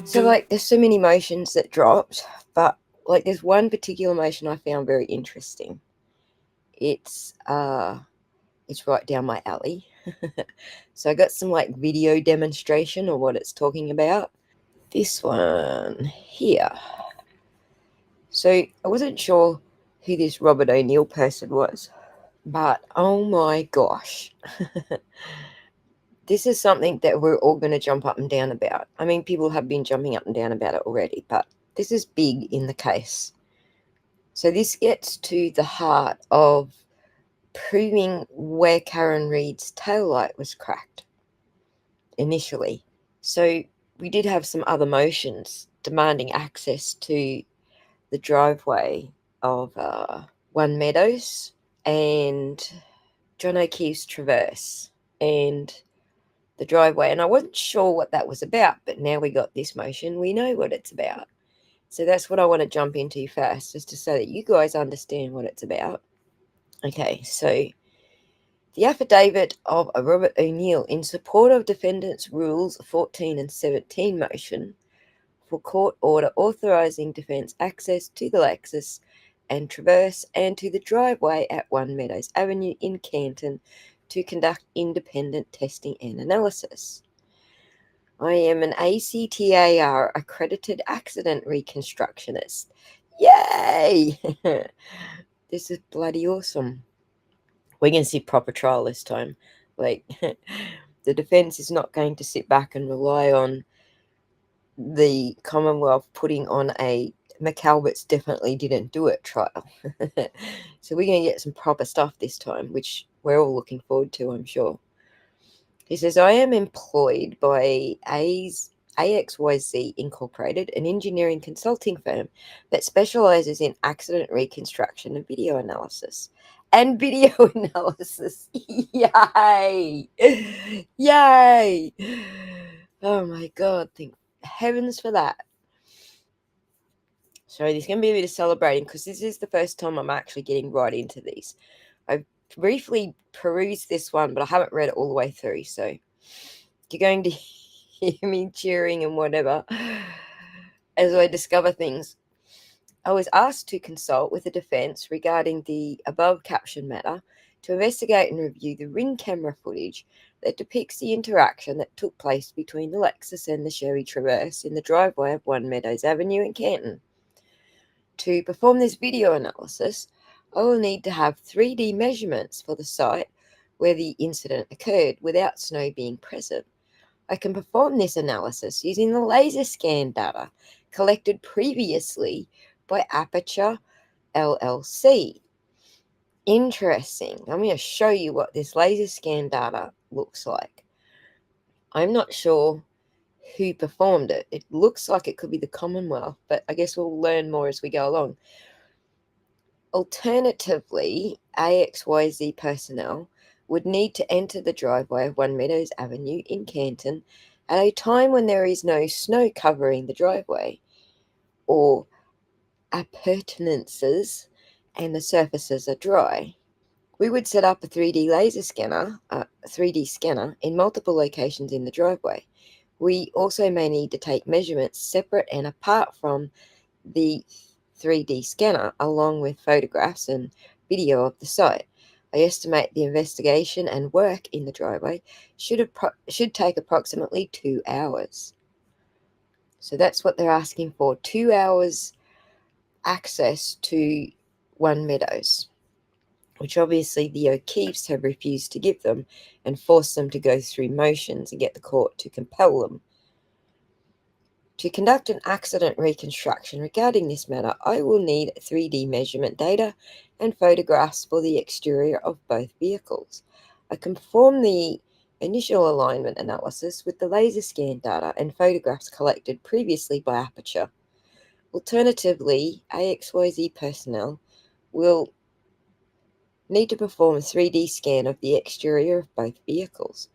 So, like, there's so many motions that dropped, but, like, there's one particular motion I found very interesting. It's right down my alley. So I got some, like, video demonstration of what it's talking about. This one here. So I wasn't sure who this Robert O'Neill person was, but oh my gosh. This is something that we're all going to jump up and down about. I mean, people have been jumping up and down about it already, but this is big in the case. So this gets to the heart of proving where Karen Reid's taillight was cracked initially. So we did have some other motions demanding access to the driveway of One Meadows and John O'Keefe's Traverse and the driveway. And I wasn't sure what that was about, but now we got this motion, we know what it's about. So that's what I want to jump into first, just to so that you guys understand what it's about. Okay, so the affidavit of Robert O'Neill in support of defendants' Rules 14 and 17 motion for court order authorising defence access to the Lexus and Traverse and to the driveway at One Meadows Avenue in Canton to conduct independent testing and analysis. I am an ACTAR accredited accident reconstructionist. Yay! This is bloody awesome. We're going to see proper trial this time. Like, the defence is not going to sit back and rely on the Commonwealth putting on a McAlbert's definitely didn't do it trial. So we're going to get some proper stuff this time, which we're all looking forward to, I'm sure. He says, I am employed by AXYZ Incorporated, an engineering consulting firm that specializes in accident reconstruction and video analysis. And video analysis. Yay! Yay! Oh my God, thank heavens for that. So there's going to be a bit of celebrating because this is the first time I'm actually getting right into these. I've briefly perused this one, but I haven't read it all the way through. So you're going to hear me cheering and whatever as I discover things. I was asked to consult with the defence regarding the above caption matter to investigate and review the ring camera footage that depicts the interaction that took place between the Lexus and the Chevy Traverse in the driveway of One Meadows Avenue in Canton. To perform this video analysis, I will need to have 3D measurements for the site where the incident occurred without snow being present. I can perform this analysis using the laser scan data collected previously by Aperture LLC. Interesting. I'm going to show you what this laser scan data looks like. I'm not sure who performed it. It looks like it could be the Commonwealth, but I guess we'll learn more as we go along. Alternatively, AXYZ personnel would need to enter the driveway of One Meadows Avenue in Canton at a time when there is no snow covering the driveway or appurtenances and the surfaces are dry. We would set up a 3D laser scanner, 3D scanner in multiple locations in the driveway. We also may need to take measurements separate and apart from the 3D scanner, along with photographs and video of the site. I estimate the investigation and work in the driveway should take approximately 2 hours. So that's what they're asking for, 2 hours access to One Meadows, which obviously the O'Keefes have refused to give them and forced them to go through motions and get the court to compel them. To conduct an accident reconstruction regarding this matter, I will need 3D measurement data and photographs for the exterior of both vehicles. I can perform the initial alignment analysis with the laser scan data and photographs collected previously by Aperture. Alternatively, AXYZ personnel will need to perform a 3D scan of the exterior of both vehicles.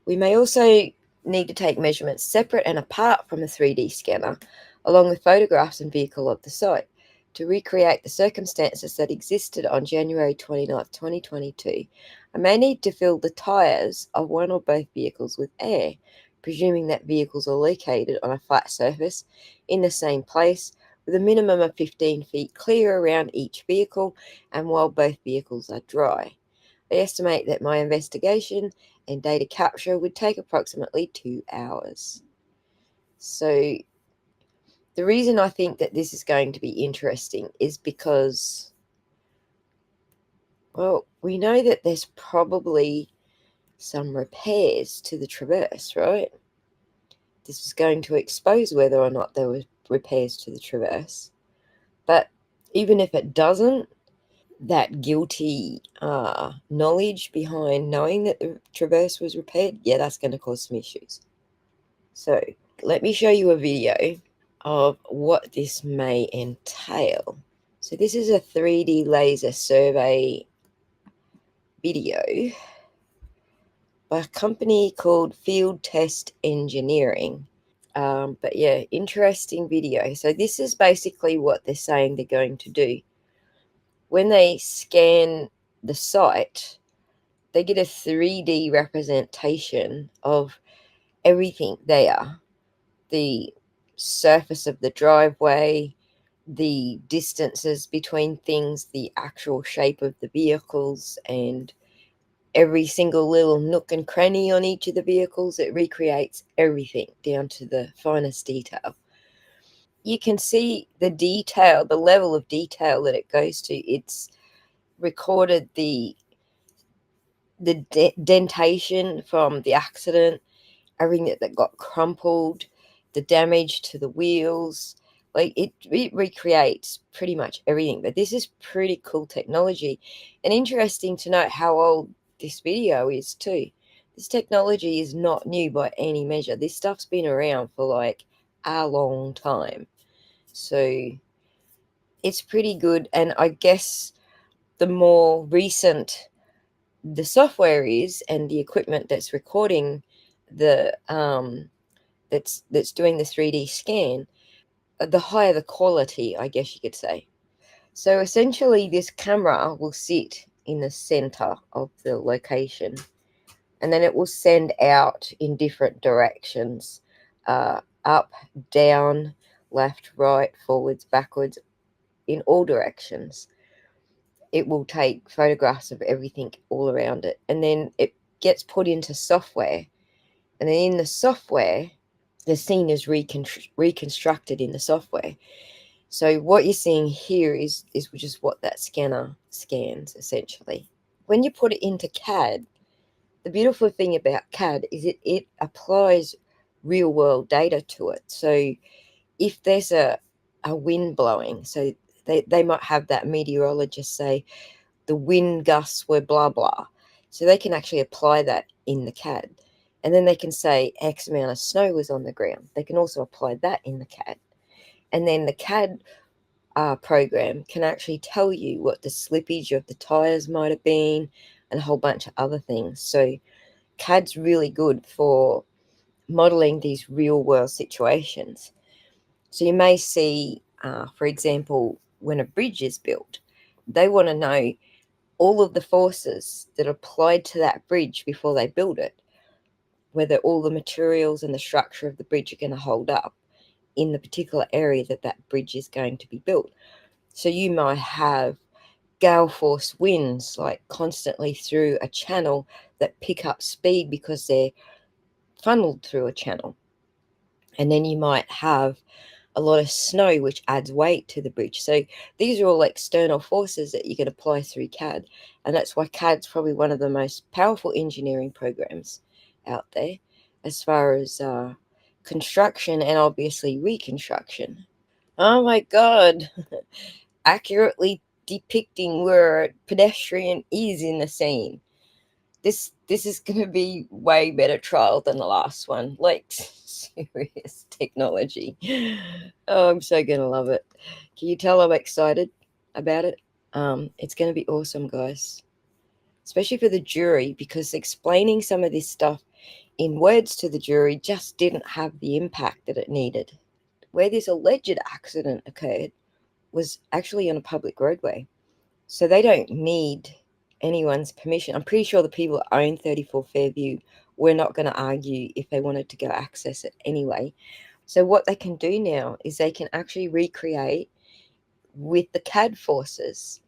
We may also need to take measurements separate and apart from a 3D scanner, along with photographs and vehicle of the site, to recreate the circumstances that existed on January 29, 2022. I may need to fill the tyres of one or both vehicles with air presuming that vehicles are located on a flat surface in the same place with a minimum of 15 feet clear around each vehicle and while both vehicles are dry. I estimate that my investigation and data capture would take approximately 2 hours. So the reason I think that this is going to be interesting is because, well, we know that there's probably some repairs to the Traverse, right? This is going to expose whether or not there were repairs to the Traverse. But even if it doesn't, that guilty knowledge behind knowing that the Traverse was repaired, yeah, that's going to cause some issues. So let me show you a video of what this may entail. So this is a 3D laser survey video by a company called Field Test Engineering. But yeah, interesting video. So this is basically what they're saying they're going to do. When they scan the site, they get a 3D representation of everything there. The surface of the driveway, the distances between things, the actual shape of the vehicles, and every single little nook and cranny on each of the vehicles. It recreates everything down to the finest detail. You can see the detail, the level of detail that it goes to. It's recorded the dentation from the accident, everything that got crumpled, the damage to the wheels. Like it recreates pretty much everything. But this is pretty cool technology, and interesting to note how old this video is too. This technology is not new by any measure. This stuff's been around for like a long time. So it's pretty good. And I guess the more recent the software is and the equipment that's recording the that's doing the 3D scan, the higher the quality, I guess you could say. So essentially this camera will sit in the center of the location, and then it will send out in different directions, up, down, left, right, forwards, backwards, in all directions. It will take photographs of everything all around it, and then it gets put into software, and then in the software the scene is reconstructed in the software. So what you're seeing here is just what that scanner scans essentially. When you put it into CAD, the beautiful thing about CAD is it applies real world data to it. So if there's a wind blowing, so they might have that meteorologist say the wind gusts were blah blah. So they can actually apply that in the CAD. And then they can say X amount of snow was on the ground. They can also apply that in the CAD. And then the CAD program can actually tell you what the slippage of the tires might have been and a whole bunch of other things. So CAD's really good for modeling these real world situations. So you may see, for example, when a bridge is built, they want to know all of the forces that applied to that bridge before they build it, whether all the materials and the structure of the bridge are going to hold up in the particular area that that bridge is going to be built. So you might have gale force winds like constantly through a channel that pick up speed because they're funneled through a channel. And then you might have a lot of snow, which adds weight to the bridge. So these are all external forces that you can apply through CAD. And that's why CAD's probably one of the most powerful engineering programs out there as far as construction and obviously reconstruction. Oh my God. Accurately depicting where a pedestrian is in the scene. This is going to be way better trial than the last one. Like serious technology. Oh, I'm so going to love it. Can you tell I'm excited about it? It's going to be awesome, guys. Especially for the jury, because explaining some of this stuff in words to the jury just didn't have the impact that it needed. Where this alleged accident occurred was actually on a public roadway. So they don't need anyone's permission. I'm pretty sure the people that own 34 Fairview we're not going to argue if they wanted to go access it anyway. So what they can do now is they can actually recreate with the CAD forces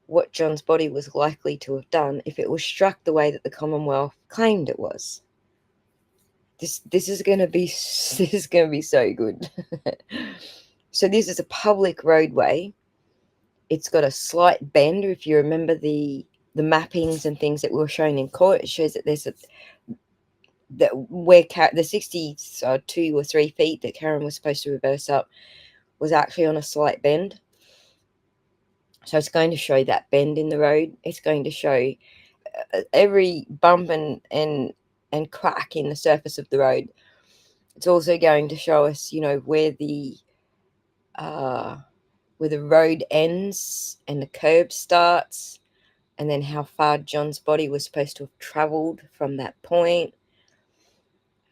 what John's body was likely to have done if it was struck the way that the Commonwealth claimed it was. This is going to be so good. So this is a public roadway. It's got a slight bend. If you remember the mappings and things that we were showing in court, it shows that there's the 62 or 3 feet that Karen was supposed to reverse up was actually on a slight bend. So it's going to show that bend in the road. It's going to show every bump and crack in the surface of the road. It's also going to show us, where the road ends and the curb starts, and then how far John's body was supposed to have travelled from that point,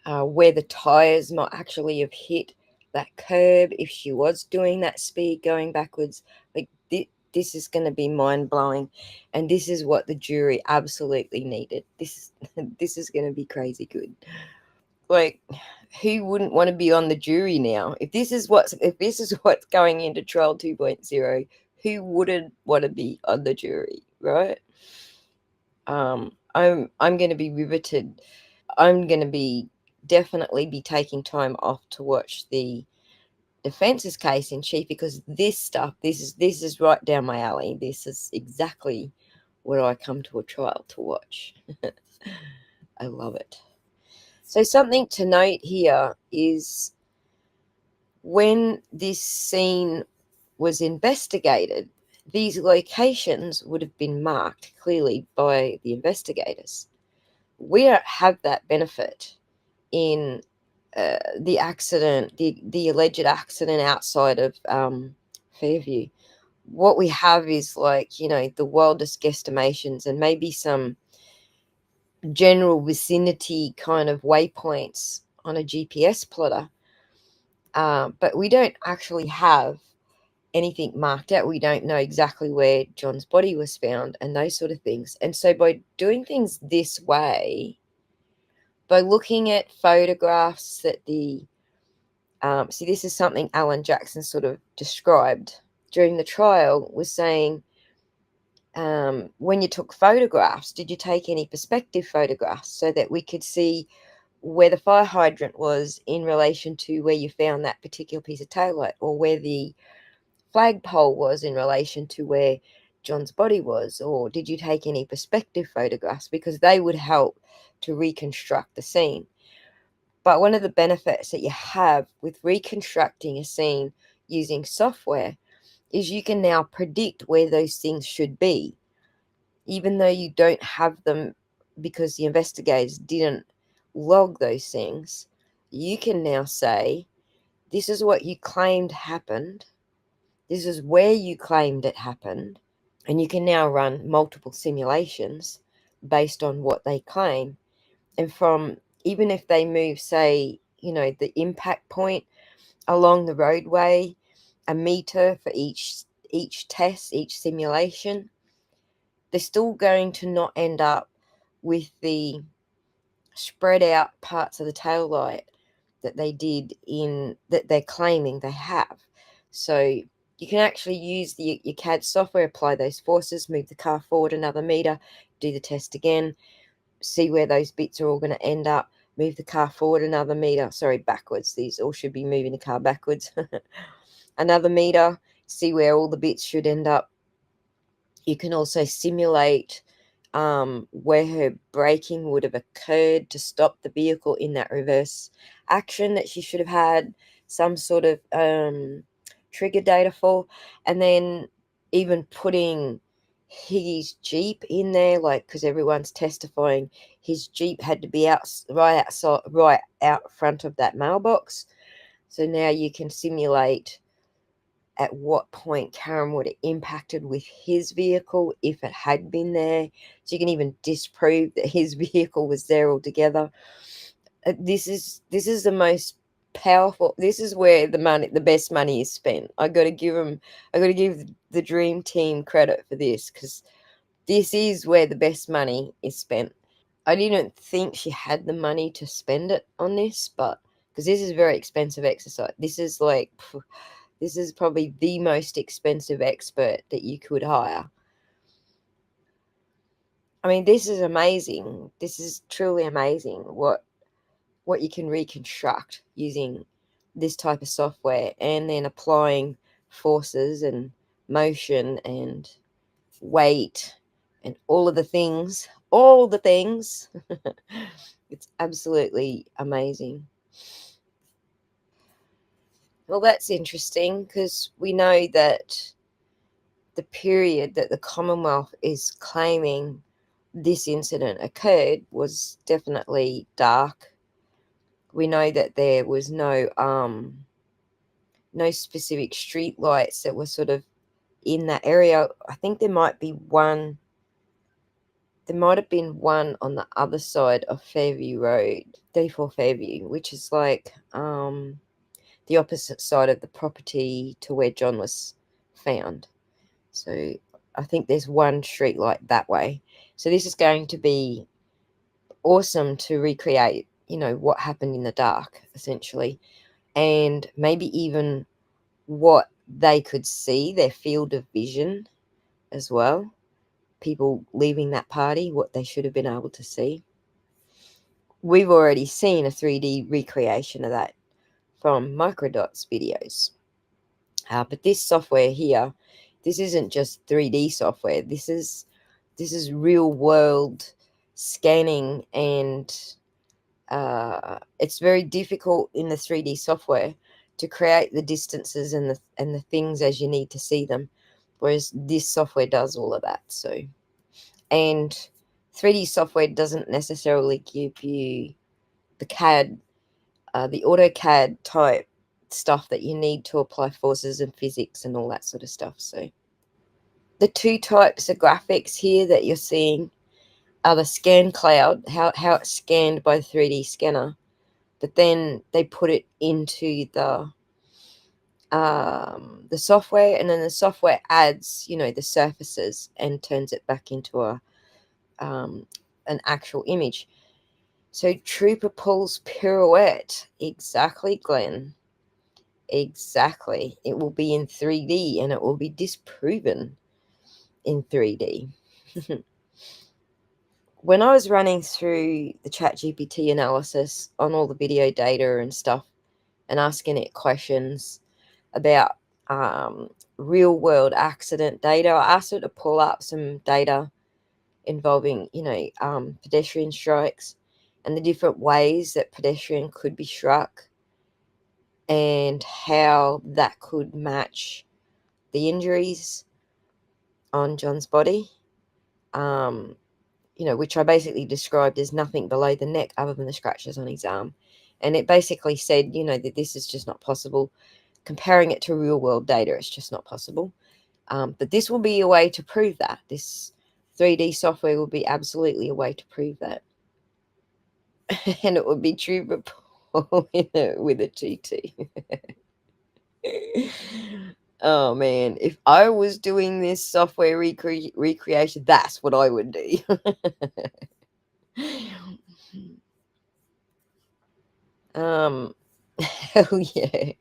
where the tyres might actually have hit that curb if she was doing that speed going backwards. Like, this is going to be mind-blowing, and this is what the jury absolutely needed. This is going to be crazy good. Like, who wouldn't want to be on the jury now? If this is what's going into trial 2.0, who wouldn't want to be on the jury, right? I'm going to be riveted. I'm going to definitely be taking time off to watch the defense's case in chief, because this is right down my alley. This is exactly what I come to a trial to watch. I love it. So something to note here is when this scene was investigated, these locations would have been marked clearly by the investigators. We don't have that benefit in the accident, the alleged accident outside of Fairview. What we have is the wildest guesstimations and maybe some general vicinity kind of waypoints on a GPS plotter. But we don't actually have anything marked out. We don't know exactly where John's body was found and those sort of things. And so by doing things this way, by looking at photographs that see, this is something Alan Jackson sort of described during the trial, was saying, when you took photographs, did you take any perspective photographs so that we could see where the fire hydrant was in relation to where you found that particular piece of taillight, or where the flagpole was in relation to where John's body was? Or did you take any perspective photographs? Because they would help to reconstruct the scene. But one of the benefits that you have with reconstructing a scene using software is you can now predict where those things should be, even though you don't have them because the investigators didn't log those things. You can now say, this is what you claimed happened. This is where you claimed it happened. And you can now run multiple simulations based on what they claim. And from, even if they move, say, the impact point along the roadway, a meter for each test, each simulation, they're still going to not end up with the spread out parts of the tail light that they're claiming they have. So you can actually use your CAD software, apply those forces, move the car forward another meter, do the test again, see where those bits are all going to end up, move the car forward another meter, backwards. These all should be moving the car backwards. Another meter, see where all the bits should end up. You can also simulate where her braking would have occurred to stop the vehicle in that reverse action that she should have had some sort of trigger data for. And then even putting his Jeep in there, because everyone's testifying his Jeep had to be right out front of that mailbox. So now you can simulate at what point Karen would have impacted with his vehicle if it had been there. So you can even disprove that his vehicle was there altogether. This is the most powerful. This is where the best money is spent. I got to give the dream team credit for this, because this is where the best money is spent. I didn't think she had the money to spend it on this, but because this is very expensive exercise. This is like, this is probably the most expensive expert that you could hire. I mean, this is amazing. This is truly amazing what you can reconstruct using this type of software, and then applying forces and motion and weight and all of the things, all the things. It's absolutely amazing. Well, that's interesting, because we know that the period that the Commonwealth is claiming this incident occurred was definitely dark. We know that there was no specific street lights that were sort of in that area. I think there might be one. There might have been one on the other side of Fairview Road, 34 Fairview, which is like the opposite side of the property to where John was found. So I think there's one street light that way. So this is going to be awesome to recreate, what happened in the dark, essentially, and maybe even what they could see, their field of vision as well. People leaving that party, what they should have been able to see. We've already seen a 3D recreation of that from Microdot's videos. But this software here, this isn't just 3D software. This is real world scanning, and it's very difficult in the 3D software to create the distances and the things as you need to see them, whereas this software does all of that. So, and 3D software doesn't necessarily give you the CAD, the AutoCAD type stuff that you need to apply forces and physics and all that sort of stuff. So the two types of graphics here that you're seeing are the scan cloud, how it's scanned by the 3D scanner, but then they put it into the software, and then the software adds, the surfaces and turns it back into an actual image. So Trooper pulls pirouette. Exactly, Glenn. Exactly. It will be in 3D, and it will be disproven in 3D. When I was running through the ChatGPT analysis on all the video data and stuff, and asking it questions about real world accident data, I asked it to pull up some data involving, pedestrian strikes and the different ways that pedestrian could be struck, and how that could match the injuries on John's body, which I basically described as nothing below the neck other than the scratches on his arm. And it basically said, that this is just not possible. Comparing it to real world data, it's just not possible. But this will be a way to prove that. This 3D software will be absolutely a way to prove that. And it would be true with a TT. Oh man, if I was doing this software recreation, that's what I would do. Hell yeah,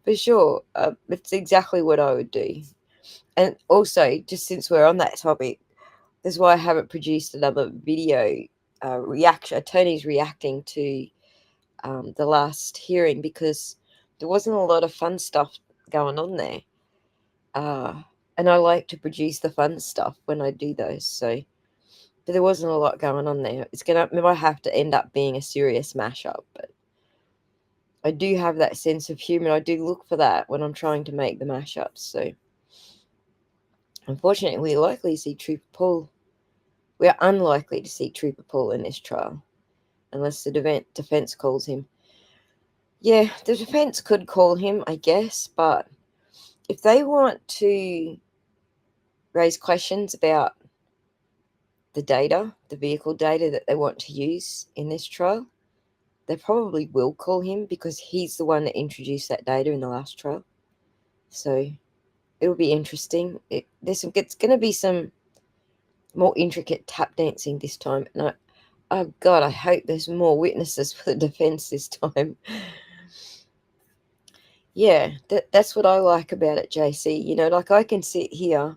for sure. It's exactly what I would do. And also, just since we're on that topic, that's why I haven't produced another video reaction. Attorneys reacting to the last hearing, because there wasn't a lot of fun stuff going on there. And I like to produce the fun stuff when I do those. So, but there wasn't a lot going on there. It might have to end up being a serious mashup, but I do have that sense of humor. I do look for that when I'm trying to make the mashups. So, unfortunately, we're likely to see Trooper Paul. We are unlikely to see Trooper Paul in this trial, unless the defense calls him. Yeah, the defense could call him, I guess, but if they want to raise questions about the data, the vehicle data that they want to use in this trial, they probably will call him, because he's the one that introduced that data in the last trial. So it'll be interesting. It's going to be some more intricate tap dancing this time. And oh God, I hope there's more witnesses for the defense this time. Yeah, that's what I like about it, JC. You know, like I can sit here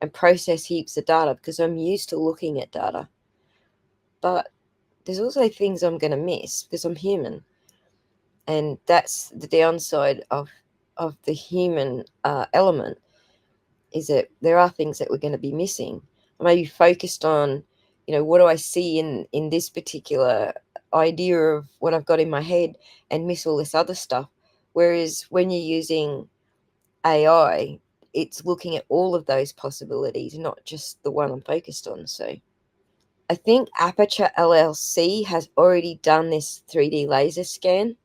and process heaps of data because I'm used to looking at data. But there's also things I'm going to miss because I'm human. And that's the downside of the human element, is that there are things that we're going to be missing. I may be focused on, you know, what do I see in this particular idea of what I've got in my head, and miss all this other stuff. Whereas when you're using AI, it's looking at all of those possibilities, not just the one I'm focused on. So I think Aperture LLC has already done this 3D laser scan.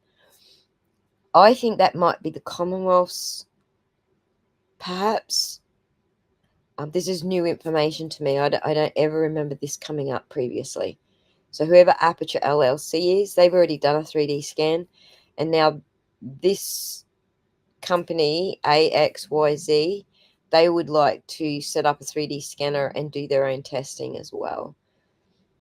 I think that might be the Commonwealth's, perhaps. This is new information to me. I don't ever remember this coming up previously. So whoever Aperture LLC is, they've already done a 3D scan. And now this company, AXYZ, they would like to set up a 3D scanner and do their own testing as well.